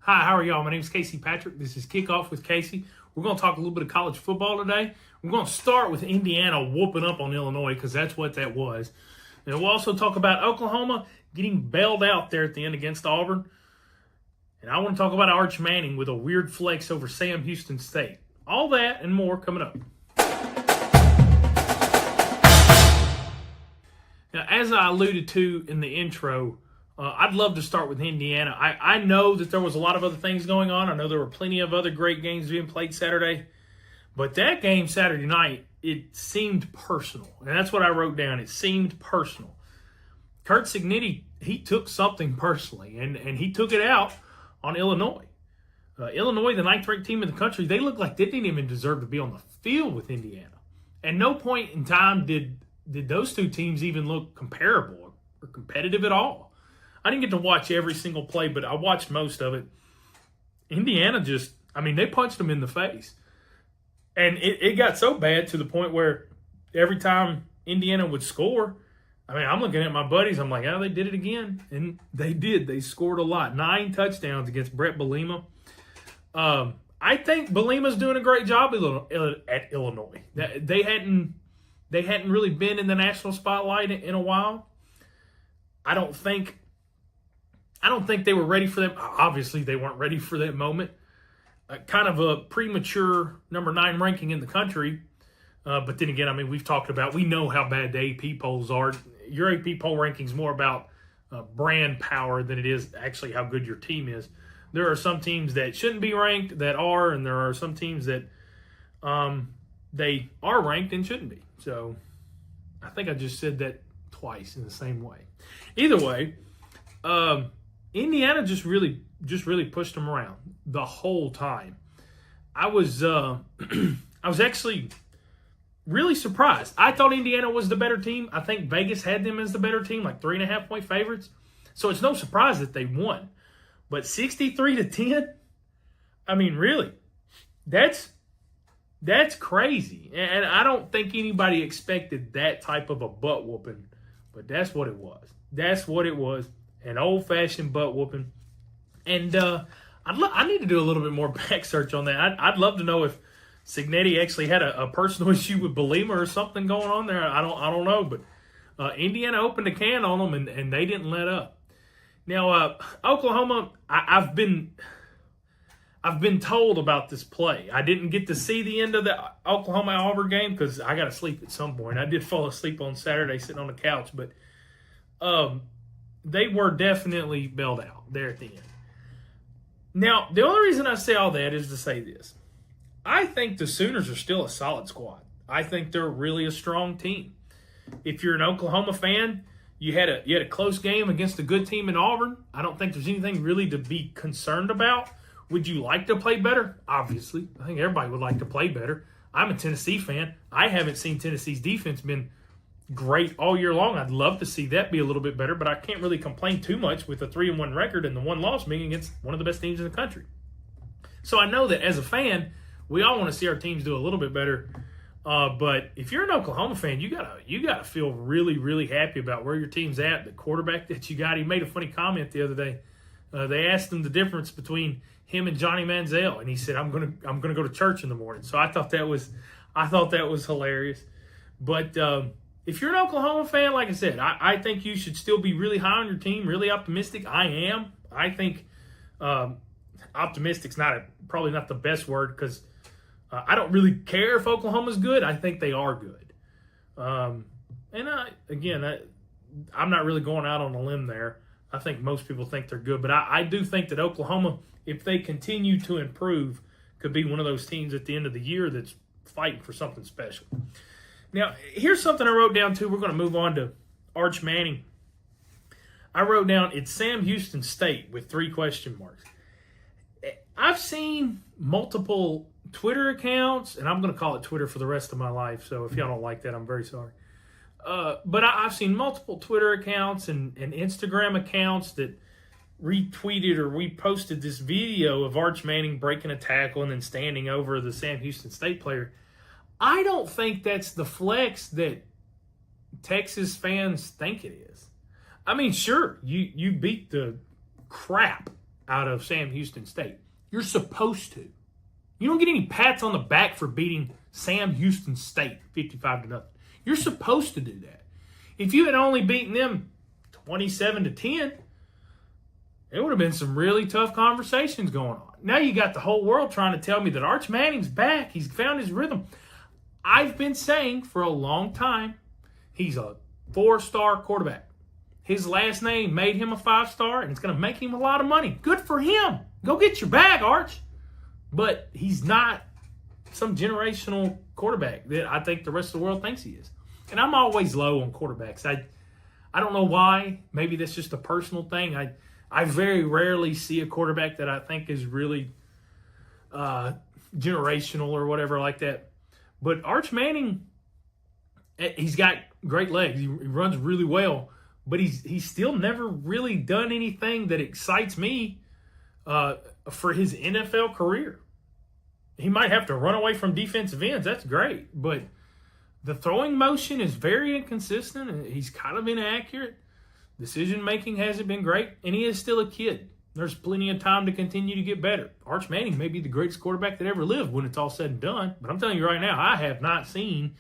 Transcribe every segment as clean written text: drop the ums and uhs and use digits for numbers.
Hi, how are y'all? My name is Casey Patrick. This is Kickoff with Casey. We're going to talk a little bit of college football today. We're going to start with Indiana whooping up on Illinois because that's what that was. And we'll also talk about Oklahoma getting bailed out there at the end against Auburn. And I want to talk about Arch Manning with a weird flex over Sam Houston State. All that and more coming up. Now, as I alluded to in the intro, I'd love to start with Indiana. I know that there was a lot of other things going on. I know there were plenty of other great games being played Saturday. But that game Saturday night, it seemed personal. And that's what I wrote down. It seemed personal. Kurt Cignetti, he took something personally, and he took it out on Illinois. Illinois, the ninth-ranked team in the country, they looked like they didn't even deserve to be on the field with Indiana. At no point in time did those two teams even look comparable or competitive at all. I didn't get to watch every single play, but I watched most of it. Indiana they punched them in the face. And it got so bad to the point where every time Indiana would score, I'm looking at my buddies. I'm like, they did it again. And they did. They scored a lot. 9 touchdowns against Brett Bielema. I think Bielema's doing a great job at Illinois. They hadn't really been in the national spotlight in a while. I don't think they were ready for them. Obviously, they weren't ready for that moment. Kind of a premature number 9 ranking in the country. But then again, we've talked about, we know how bad the AP polls are. Your AP poll ranking is more about brand power than it is actually how good your team is. There are some teams that shouldn't be ranked that are, and there are some teams that they are ranked and shouldn't be. So I think I just said that twice in the same way. Either way, Indiana just really pushed them around the whole time. I was actually really surprised. I thought Indiana was the better team. I think Vegas had them as the better team, like 3.5-point favorites. So it's no surprise that they won. But 63-10, really, that's crazy. And I don't think anybody expected that type of a butt whooping. But that's what it was. That's what it was. An old-fashioned butt whooping. And I need to do a little bit more back search on that. I'd love to know if Cignetti actually had a personal issue with Bielema or something going on there. I don't know. But Indiana opened a can on them, and they didn't let up. Now, Oklahoma, I've been told about this play. I didn't get to see the end of the Oklahoma-Auburn game because I got to sleep at some point. I did fall asleep on Saturday sitting on the couch, but they were definitely bailed out there at the end. Now, the only reason I say all that is to say this. I think the Sooners are still a solid squad. I think they're really a strong team. If you're an Oklahoma fan, you had a close game against a good team in Auburn. I don't think there's anything really to be concerned about. Would you like to play better? Obviously. I think everybody would like to play better. I'm a Tennessee fan. I haven't seen Tennessee's defense been great all year long. I'd love to see that be a little bit better, but I can't really complain too much with a 3-1 record and the one loss being against one of the best teams in the country. So I know that as a fan, we all want to see our teams do a little bit better. But if you're an Oklahoma fan, you gotta feel really, really happy about where your team's at. The quarterback that you got, he made a funny comment the other day. They asked him the difference between him and Johnny Manziel, and he said, "I'm gonna go to church in the morning." So I thought that was hilarious. But if you're an Oklahoma fan, like I said, I think you should still be really high on your team, really optimistic. I am. I think optimistic's probably not the best word because I don't really care if Oklahoma's good. I think they are good. I'm not really going out on a limb there. I think most people think they're good. But I do think that Oklahoma, if they continue to improve, could be one of those teams at the end of the year that's fighting for something special. Now, here's something I wrote down, too. We're going to move on to Arch Manning. I wrote down, it's Sam Houston State with 3 question marks. I've seen multiple Twitter accounts, and I'm going to call it Twitter for the rest of my life, so if y'all don't like that, I'm very sorry. But I've seen multiple Twitter accounts and Instagram accounts that retweeted or reposted this video of Arch Manning breaking a tackle and then standing over the Sam Houston State player. I don't think that's the flex that Texas fans think it is. Sure, you beat the crap out of Sam Houston State. You're supposed to. You don't get any pats on the back for beating Sam Houston State 55-0. You're supposed to do that. If you had only beaten them 27-10, it would have been some really tough conversations going on. Now you got the whole world trying to tell me that Arch Manning's back. He's found his rhythm. I've been saying for a long time, he's a 4-star quarterback. His last name made him a 5-star, and it's going to make him a lot of money. Good for him. Go get your bag, Arch. But he's not some generational quarterback that I think the rest of the world thinks he is. And I'm always low on quarterbacks. I don't know why. Maybe that's just a personal thing. I very rarely see a quarterback that I think is really generational or whatever like that. But Arch Manning, he's got great legs. He runs really well. But he's still never really done anything that excites me for his NFL career. He might have to run away from defensive ends. That's great. But the throwing motion is very inconsistent, and he's kind of inaccurate. Decision-making hasn't been great, and he is still a kid. There's plenty of time to continue to get better. Arch Manning may be the greatest quarterback that ever lived when it's all said and done, but I'm telling you right now, I have not seen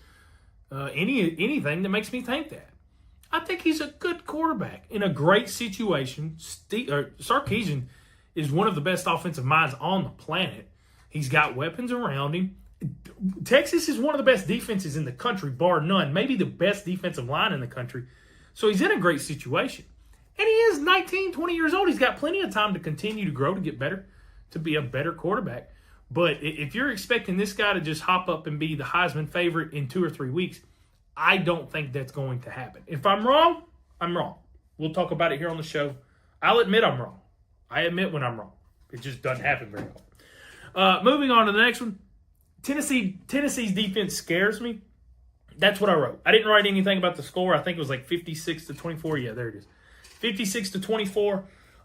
anything that makes me think that. I think he's a good quarterback in a great situation. Sarkisian is one of the best offensive minds on the planet. He's got weapons around him. Texas is one of the best defenses in the country, bar none. Maybe the best defensive line in the country. So he's in a great situation. And he is 19, 20 years old. He's got plenty of time to continue to grow, to get better, to be a better quarterback. But if you're expecting this guy to just hop up and be the Heisman favorite in 2 or 3 weeks, I don't think that's going to happen. If I'm wrong, I'm wrong. We'll talk about it here on the show. I'll admit I'm wrong. I admit when I'm wrong. It just doesn't happen very often. Moving on to the next one. Tennessee's defense scares me. That's what I wrote. I didn't write anything about the score. I think it was like 56-24. Yeah, there it is. 56-24.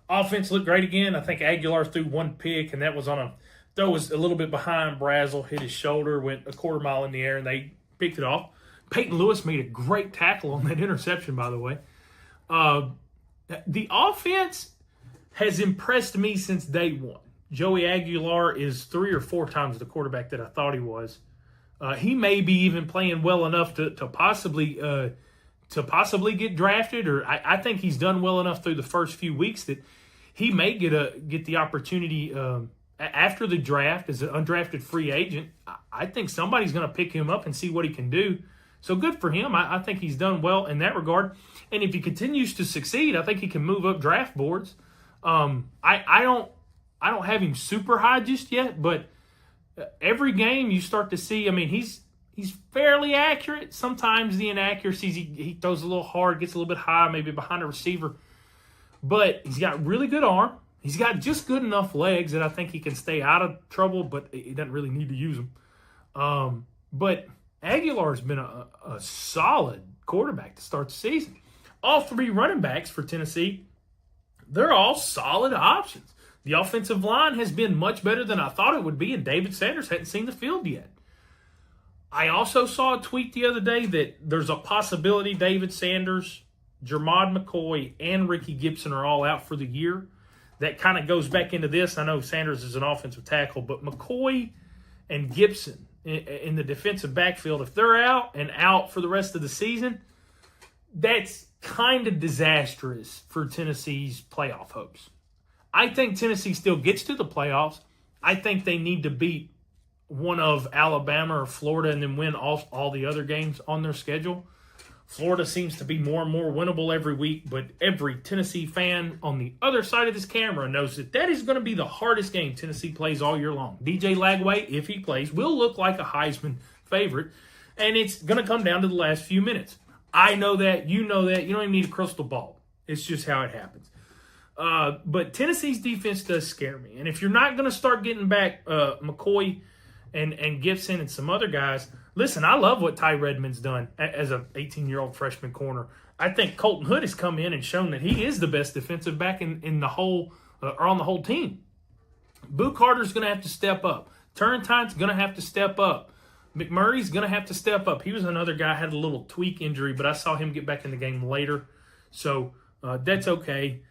Offense looked great again. I think Aguilar threw one pick, and that was on a throw was a little bit behind Brazel, hit his shoulder, went a quarter mile in the air, and they picked it off. Peyton Lewis made a great tackle on that interception, by the way. The offense has impressed me since day one. Joey Aguilar is 3 or 4 times the quarterback that I thought he was. He may be even playing well enough to possibly get drafted, or I think he's done well enough through the first few weeks that he may get the opportunity after the draft as an undrafted free agent. I think somebody's going to pick him up and see what he can do. So good for him. I think he's done well in that regard. And if he continues to succeed, I think he can move up draft boards. I don't have him super high just yet, but every game you start to see, I mean, he's fairly accurate. Sometimes the inaccuracies, he throws a little hard, gets a little bit high, maybe behind a receiver. But he's got really good arm. He's got just good enough legs that I think he can stay out of trouble, but he doesn't really need to use them. But Aguilar's been a solid quarterback to start the season. All 3 running backs for Tennessee, they're all solid options. The offensive line has been much better than I thought it would be, and David Sanders hadn't seen the field yet. I also saw a tweet the other day that there's a possibility David Sanders, Jermod McCoy, and Ricky Gibson are all out for the year. That kind of goes back into this. I know Sanders is an offensive tackle, but McCoy and Gibson in the defensive backfield, if they're out and out for the rest of the season, that's kind of disastrous for Tennessee's playoff hopes. I think Tennessee still gets to the playoffs. I think they need to beat one of Alabama or Florida and then win all the other games on their schedule. Florida seems to be more and more winnable every week, but every Tennessee fan on the other side of this camera knows that is going to be the hardest game Tennessee plays all year long. DJ Lagway, if he plays, will look like a Heisman favorite, and it's going to come down to the last few minutes. I know that. You know that. You don't even need a crystal ball. It's just how it happens. But Tennessee's defense does scare me. And if you're not going to start getting back McCoy and Gibson and some other guys, listen, I love what Ty Redmond's done as an 18-year-old freshman corner. I think Colton Hood has come in and shown that he is the best defensive back in the whole or on the whole team. Boo Carter's going to have to step up. Turrentine's going to have to step up. McMurray's going to have to step up. He was another guy had a little tweak injury, but I saw him get back in the game later. So that's okay.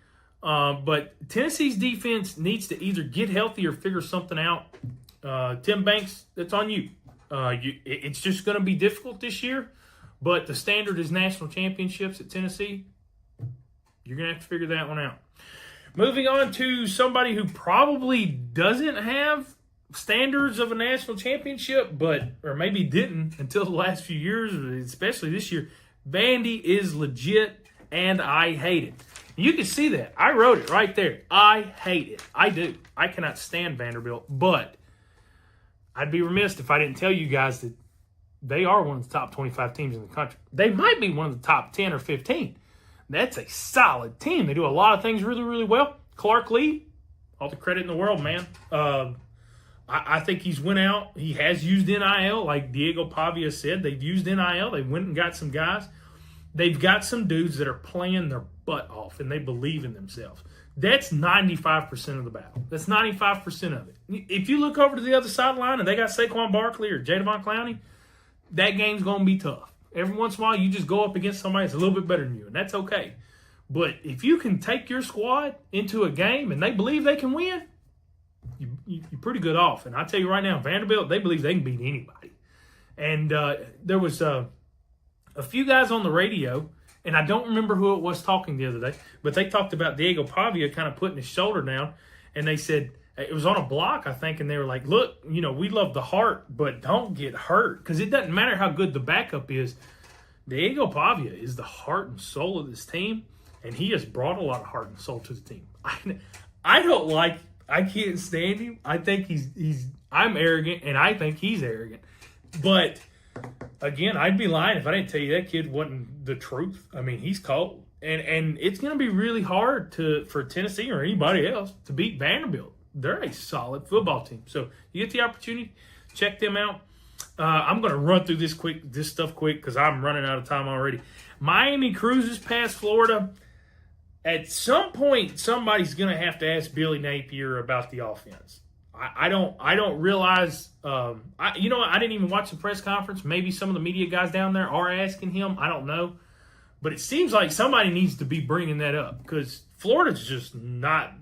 But Tennessee's defense needs to either get healthy or figure something out. Tim Banks, that's on you. It's just going to be difficult this year, but the standard is national championships at Tennessee. You're going to have to figure that one out. Moving on to somebody who probably doesn't have standards of a national championship, or maybe didn't until the last few years, especially this year. Vandy is legit, and I hate it. You can see that. I wrote it right there. I hate it. I do. I cannot stand Vanderbilt, but I'd be remiss if I didn't tell you guys that they are one of the top 25 teams in the country. They might be one of the top 10 or 15. That's a solid team. They do a lot of things really, really well. Clark Lee, all the credit in the world, man. I think he's went out. He has used NIL, like Diego Pavia said. They've used NIL. They went and got some guys. They've got some dudes that are playing their butt off, and they believe in themselves. That's 95% of the battle. That's 95% of it. If you look over to the other sideline and they got Saquon Barkley or Jadeveon Clowney, that game's going to be tough. Every once in a while, you just go up against somebody that's a little bit better than you, and that's okay. But if you can take your squad into a game and they believe they can win, you're pretty good off. And I tell you right now, Vanderbilt, they believe they can beat anybody. And there was a few guys on the radio, and I don't remember who it was talking the other day, but they talked about Diego Pavia kind of putting his shoulder down, and they said, it was on a block, I think, and they were like, look, we love the heart, but don't get hurt, because it doesn't matter how good the backup is. Diego Pavia is the heart and soul of this team, and he has brought a lot of heart and soul to the team. I can't stand him. I think I'm arrogant, and I think he's arrogant. But, again, I'd be lying if I didn't tell you that kid wasn't the truth. I mean, he's cold. And it's going to be really hard for Tennessee or anybody else to beat Vanderbilt. They're a solid football team. So you get the opportunity, check them out. I'm going to run through this stuff quick because I'm running out of time already. Miami cruises past Florida. At some point, somebody's going to have to ask Billy Napier about the offense. I don't realize. I didn't even watch the press conference. Maybe some of the media guys down there are asking him. I don't know, but it seems like somebody needs to be bringing that up because Florida's just not.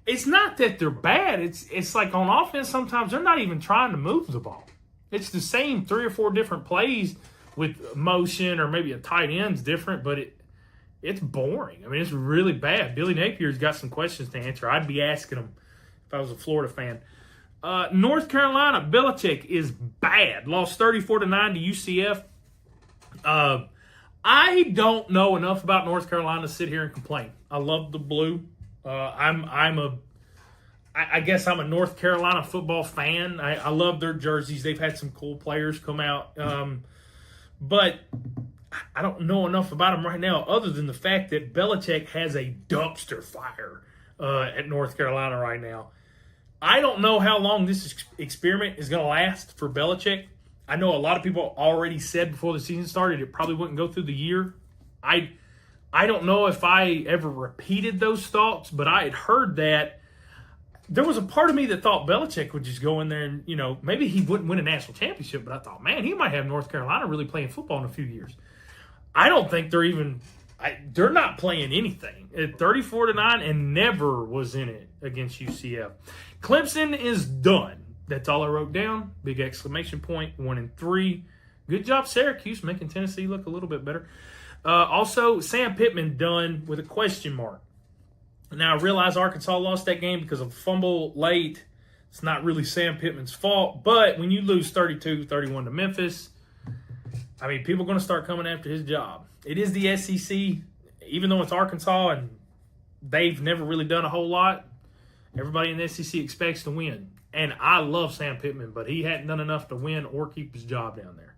It's not that they're bad. It's like on offense sometimes they're not even trying to move the ball. It's the same 3 or 4 different plays with motion or maybe a tight end's different, but it's boring. I mean, it's really bad. Billy Napier's got some questions to answer. I'd be asking him if I was a Florida fan. North Carolina, Belichick is bad. Lost 34-9 to UCF. I don't know enough about North Carolina to sit here and complain. I love the blue. I guess I'm a North Carolina football fan. I love their jerseys. They've had some cool players come out. But I don't know enough about them right now other than the fact that Belichick has a dumpster fire at North Carolina right now. I don't know how long this experiment is going to last for Belichick. I know a lot of people already said before the season started it probably wouldn't go through the year. I don't know if I ever repeated those thoughts, but I had heard that there was a part of me that thought Belichick would just go in there and, maybe he wouldn't win a national championship, but I thought, man, he might have North Carolina really playing football in a few years. I don't think they're not playing anything. At 34-9 and never was in it against UCF. Clemson is done. That's all I wrote down. Big exclamation point. 1-3. Good job, Syracuse, making Tennessee look a little bit better. Also, Sam Pittman done with a question mark. Now, I realize Arkansas lost that game because of a fumble late. It's not really Sam Pittman's fault. But when you lose 32-31 to Memphis, I mean, people are going to start coming after his job. It is the SEC, even though it's Arkansas and they've never really done a whole lot. Everybody in the SEC expects to win. And I love Sam Pittman, but he hadn't done enough to win or keep his job down there.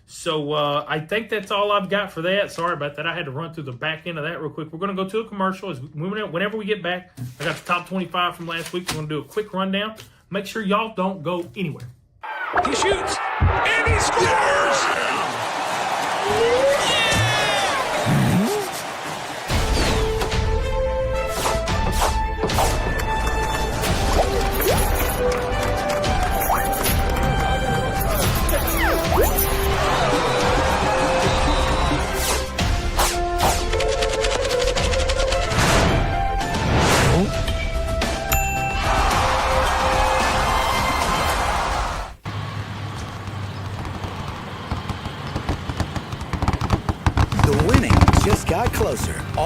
So I think that's all I've got for that. Sorry about that. I had to run through the back end of that real quick. We're going to go to a commercial. Whenever we get back, I got the top 25 from last week. We're going to do a quick rundown. Make sure y'all don't go anywhere. He shoots, and he scores!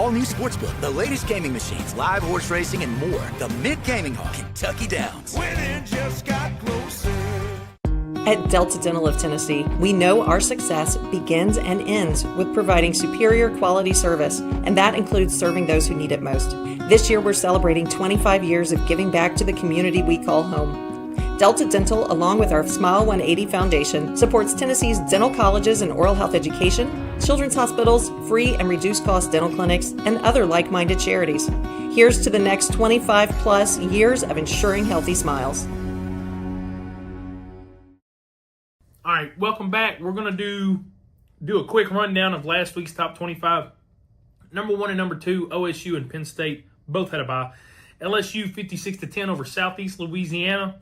all-new sportsbook, the latest gaming machines, live horse racing, and more. The Mid Gaming Hall, Kentucky Downs. Winning just got closer. At Delta Dental of Tennessee, we know our success begins and ends with providing superior quality service, and that includes serving those who need it most. This year, we're celebrating 25 years of giving back to the community we call home. Delta Dental, along with our Smile 180 Foundation, supports Tennessee's dental colleges and oral health education, children's hospitals, free and reduced cost dental clinics, and other like-minded charities. Here's to the next 25 plus years of ensuring healthy smiles. All right, welcome back. We're going to do a quick rundown of last week's top 25. Number 1 and number 2, OSU and Penn State, both had a bye. LSU 56-10 over Southeast Louisiana.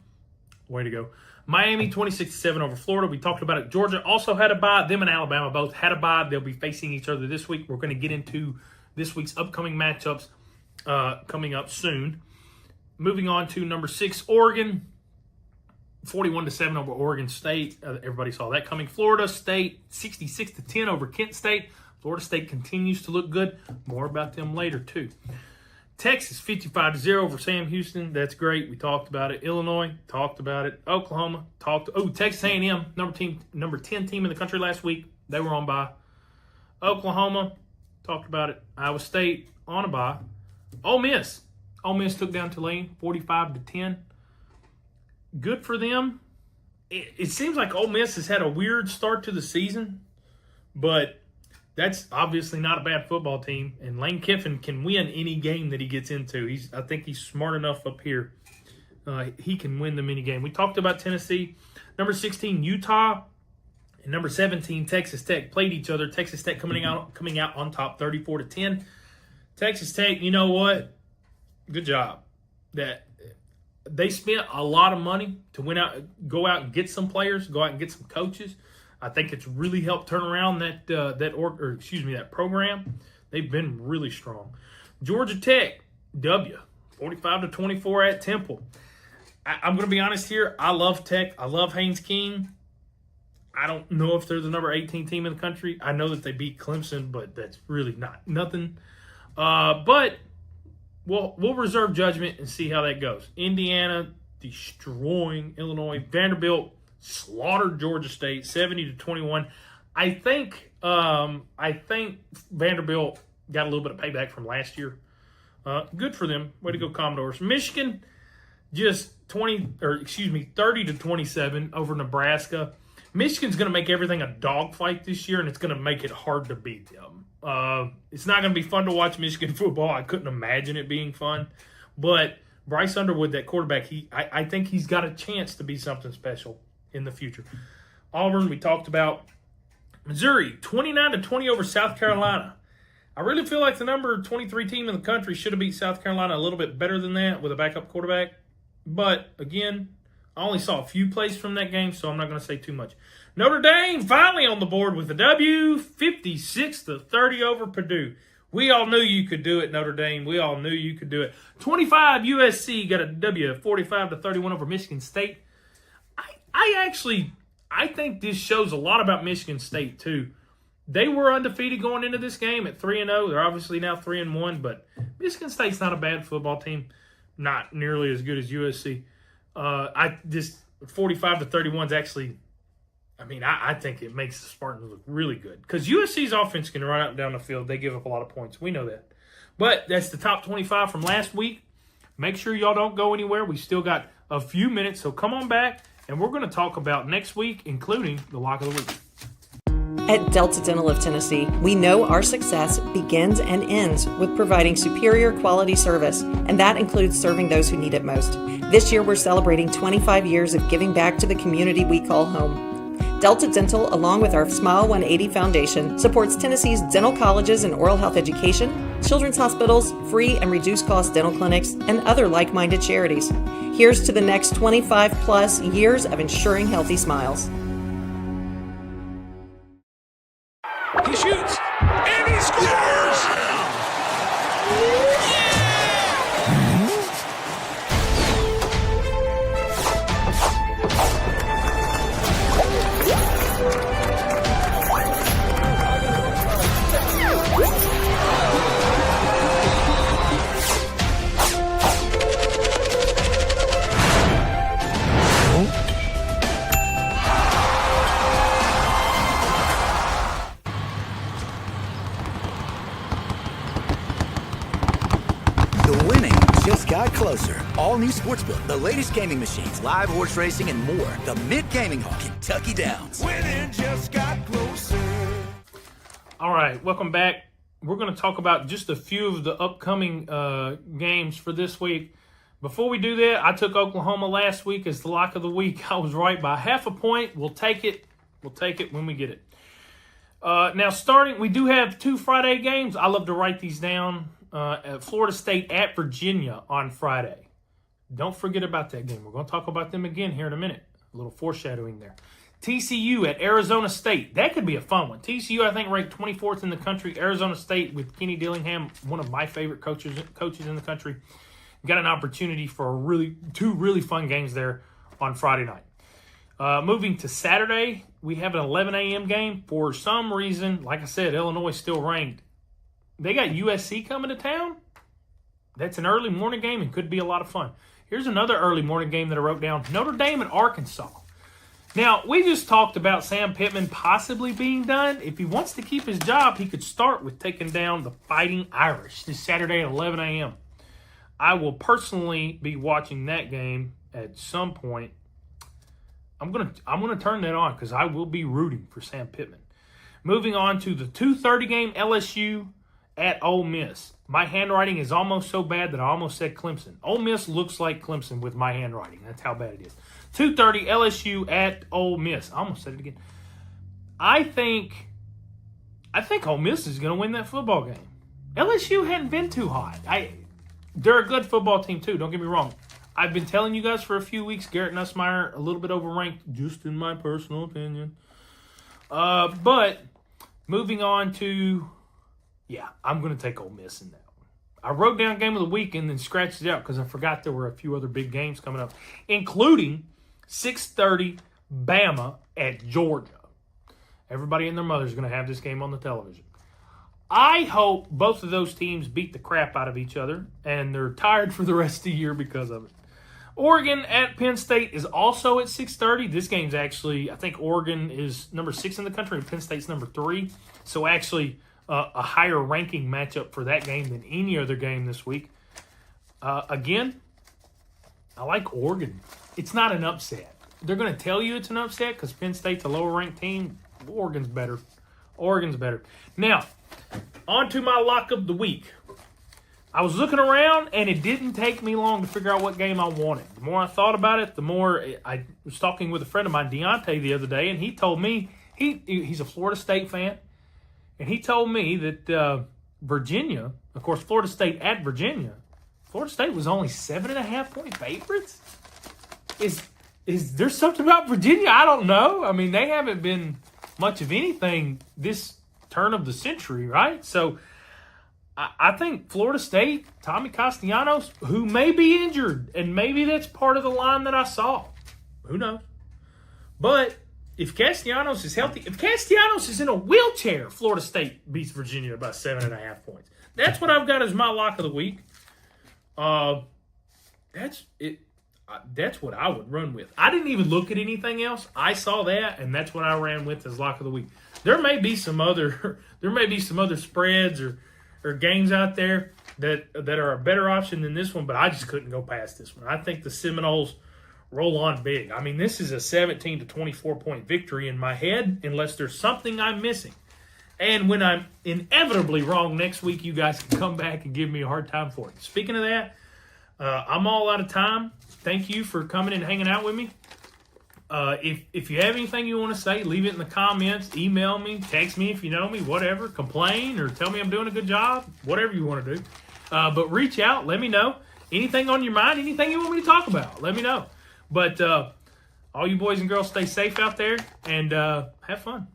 Way to go. Miami 26-7 over Florida. We talked about it. Georgia also had a bye. Them and Alabama both had a bye. They'll be facing each other this week. We're going to get into this week's upcoming matchups coming up soon. Moving on to number 6, Oregon. 41-7 over Oregon State. Everybody saw that coming. Florida State 66-10 over Kent State. Florida State continues to look good. More about them later too. Texas 55-0 over Sam Houston. That's great. We talked about it. Illinois talked about it. Oklahoma talked. Texas A&M number 10 team in the country last week. They were on bye. Oklahoma talked about it. Iowa State on a bye. Ole Miss took down Tulane 45-10. Good for them. It seems like Ole Miss has had a weird start to the season, but that's obviously not a bad football team. And Lane Kiffin can win any game that he gets into. I think he's smart enough up here. He can win them any game. We talked about Tennessee. Number 16, Utah, and number 17, Texas Tech played each other. Texas Tech coming out on top, 34-10. Texas Tech, you know what? Good job. That they spent a lot of money to go out and get some players, go out and get some coaches. I think it's really helped turn around that program. They've been really strong. Georgia Tech, W, 45-24 at Temple. I'm going to be honest here. I love Tech. I love Haynes King. I don't know if they're the number 18 team in the country. I know that they beat Clemson, but that's really nothing. But we'll reserve judgment and see how that goes. Indiana destroying Illinois. Vanderbilt slaughtered Georgia State 70-21. I think Vanderbilt got a little bit of payback from last year. Good for them. Way to go, Commodores. Michigan just 30-27 over Nebraska. Michigan's going to make everything a dogfight this year, and it's going to make it hard to beat them. It's not going to be fun to watch Michigan football. I couldn't imagine it being fun. But Bryce Underwood, that quarterback, I think he's got a chance to be something special in the future. Auburn, we talked about. Missouri, 29-20 over South Carolina. I really feel like the number 23 team in the country should have beat South Carolina a little bit better than that with a backup quarterback. But, again, I only saw a few plays from that game, so I'm not going to say too much. Notre Dame finally on the board with a W, 56-30 over Purdue. We all knew you could do it, Notre Dame. We all knew you could do it. 25 USC got a W, 45-31 over Michigan State. I think this shows a lot about Michigan State, too. They were undefeated going into this game at 3-0. They're obviously now 3-1, but Michigan State's not a bad football team. Not nearly as good as USC. This 45-31 is actually, I think it makes the Spartans look really good. Because USC's offense can run out and down the field. They give up a lot of points. We know that. But that's the top 25 from last week. Make sure y'all don't go anywhere. We still got a few minutes, so come on back. And we're going to talk about next week, including the Lock of the Week. At Delta Dental of Tennessee, we know our success begins and ends with providing superior quality service, and that includes serving those who need it most. This year, we're celebrating 25 years of giving back to the community we call home. Delta Dental, along with our Smile 180 Foundation, supports Tennessee's dental colleges and oral health education, children's hospitals, free and reduced cost dental clinics, and other like-minded charities. Here's to the next 25 plus years of ensuring healthy smiles. He shoots, and he scores! The winning just got closer. All new Sportsbook, the latest gaming machines, live horse racing, and more. The Mid-Gaming Hall, Kentucky Downs. Winning just got closer. All right, welcome back. We're going to talk about just a few of the upcoming games for this week. Before we do that, I took Oklahoma last week as the lock of the week. I was right by half a point. We'll take it. We'll take it when we get it. Now, we do have 2 Friday games. I love to write these down. Florida State at Virginia on Friday. Don't forget about that game. We're going to talk about them again here in a minute. A little foreshadowing there. TCU at Arizona State. That could be a fun one. TCU, I think, ranked 24th in the country. Arizona State with Kenny Dillingham, one of my favorite coaches in the country. Got an opportunity for two really fun games there on Friday night. Moving to Saturday, we have an 11 a.m. game. For some reason, like I said, Illinois is still ranked. They got USC coming to town. That's an early morning game and could be a lot of fun. Here's another early morning game that I wrote down. Notre Dame and Arkansas. Now, we just talked about Sam Pittman possibly being done. If he wants to keep his job, he could start with taking down the Fighting Irish this Saturday at 11 a.m. I will personally be watching that game at some point. I'm gonna turn that on because I will be rooting for Sam Pittman. Moving on to the 2:30 game, LSU at Ole Miss. My handwriting is almost so bad that I almost said Clemson. Ole Miss looks like Clemson with my handwriting. That's how bad it is. 2:30 LSU at Ole Miss. I almost said it again. I think Ole Miss is going to win that football game. LSU hadn't been too hot. They're a good football team too. Don't get me wrong. I've been telling you guys for a few weeks, Garrett Nussmeier a little bit overranked, just in my personal opinion. But moving on to, I'm going to take Ole Miss in that one. I wrote down game of the week and then scratched it out because I forgot there were a few other big games coming up, including 6:30 Bama at Georgia. Everybody and their mother is going to have this game on the television. I hope both of those teams beat the crap out of each other and they're tired for the rest of the year because of it. Oregon at Penn State is also at 6:30. This game's actually, I think Oregon is number 6 in the country and Penn State's number 3. So actually a higher ranking matchup for that game than any other game this week. Again, I like Oregon. It's not an upset. They're going to tell you it's an upset because Penn State's a lower ranked team. Oregon's better. Now, on to my lock of the week. I was looking around, and it didn't take me long to figure out what game I wanted. The more I thought about it, the more I was talking with a friend of mine, Deontay, the other day, and he told me he's a Florida State fan, and he told me that Virginia, of course, Florida State at Virginia, Florida State was only 7.5-point favorites. Is there something about Virginia? I don't know. I mean, they haven't been much of anything this turn of the century, right? So I think Florida State, Tommy Castellanos, who may be injured, and maybe that's part of the line that I saw. Who knows? But if Castellanos is healthy, if Castellanos is in a wheelchair, Florida State beats Virginia by 7.5 points. That's what I've got as my lock of the week. That's it. That's what I would run with. I didn't even look at anything else. I saw that, and that's what I ran with as lock of the week. There may be some other spreads or games out there that are a better option than this one, but I just couldn't go past this one. I think the Seminoles roll on big. I mean, this is a 17 to 24 point victory in my head, unless there's something I'm missing. And when I'm inevitably wrong next week, you guys can come back and give me a hard time for it. Speaking of that, I'm all out of time. Thank you for coming and hanging out with me. If you have anything you want to say, leave it in the comments. Email me, text me if you know me, whatever. Complain or tell me I'm doing a good job, whatever you want to do. But reach out, let me know. Anything on your mind, anything you want me to talk about, let me know. But all you boys and girls, stay safe out there and have fun.